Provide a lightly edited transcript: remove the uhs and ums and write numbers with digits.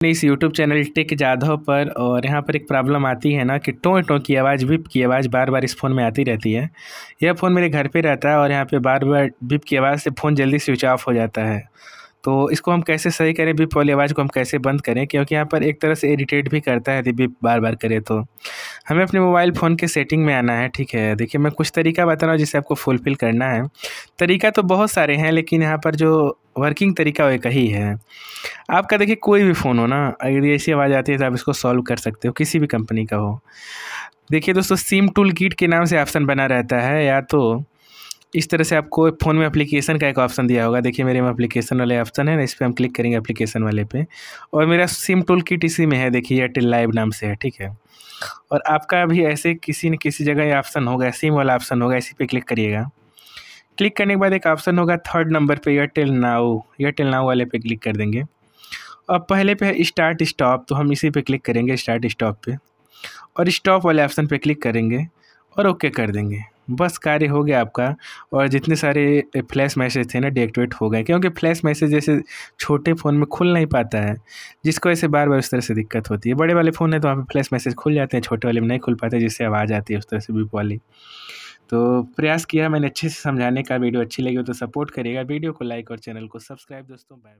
अपने इस YouTube channel take Jadav पर। और यहाँ पर एक प्रॉब्लम आती है ना कि टों टों की आवाज़, बिप की आवाज़ बार बार इस फ़ोन में आती रहती है। यह फ़ोन मेरे घर पे रहता है और यहाँ पे बार बार बिप की आवाज़ से फ़ोन जल्दी स्विच ऑफ हो जाता है। तो इसको हम कैसे सही करें, बिप वाली आवाज़ को हम कैसे बंद करें, क्योंकि यहाँ पर एक तरह से इरिटेट भी करता है यदि बिप बार बार करे तो। हमें अपने मोबाइल फ़ोन के सेटिंग में आना है, ठीक है। देखिए, मैं कुछ तरीका बता रहा हूँ जिसे आपको फुलफ़िल करना है। तरीका तो बहुत सारे हैं, लेकिन यहाँ पर जो वर्किंग तरीका वो एक ही है। आपका देखिए कोई भी फ़ोन हो ना, अगर ऐसी आवाज़ आती है तो आप इसको सॉल्व कर सकते हो, किसी भी कंपनी का हो। देखिए दोस्तों, सिम टूल किट के नाम से ऑप्शन बना रहता है, या तो इस तरह से आपको फ़ोन में एप्लीकेशन का एक ऑप्शन दिया होगा। देखिए मेरे में एप्लीकेशन वाले ऑप्शन है ना, इस पे हम क्लिक करेंगे एप्लीकेशन वाले पे, और मेरा सिम टूल किट इसी में है। देखिए एयरटेल लाइव नाम से है, ठीक है। और आपका भी ऐसे किसी न किसी जगह ये ऑप्शन होगा, सिम वाला ऑप्शन होगा, इसी पे क्लिक करिएगा। क्लिक करने के बाद एक ऑप्शन होगा थर्ड नंबर पे, एयरटेल नाउ वाले पे क्लिक कर देंगे। अब पहले पे है स्टार्ट स्टॉप, तो हम इसी पे क्लिक करेंगे, स्टार्ट स्टॉप पे, और स्टॉप वाले ऑप्शन पे क्लिक करेंगे और ओके कर देंगे। बस कार्य हो गया आपका। और जितने सारे फ्लैश मैसेज थे ना, डीएक्टिवेट हो गए, क्योंकि फ्लैश मैसेज जैसे छोटे फ़ोन में खुल नहीं पाता है, जिसको ऐसे बार बार उस तरह से दिक्कत होती है। बड़े वाले फ़ोन है तो वहाँ पे फ्लैश मैसेज खुल जाते हैं, छोटे वाले में नहीं खुल पाते, जिससे आवाज़ आती है उस तरह से बीप वाली। तो प्रयास किया मैंने अच्छे से समझाने का। वीडियो अच्छी लगी हो तो सपोर्ट करिएगा, वीडियो को लाइक और चैनल को सब्सक्राइब। दोस्तों बाय।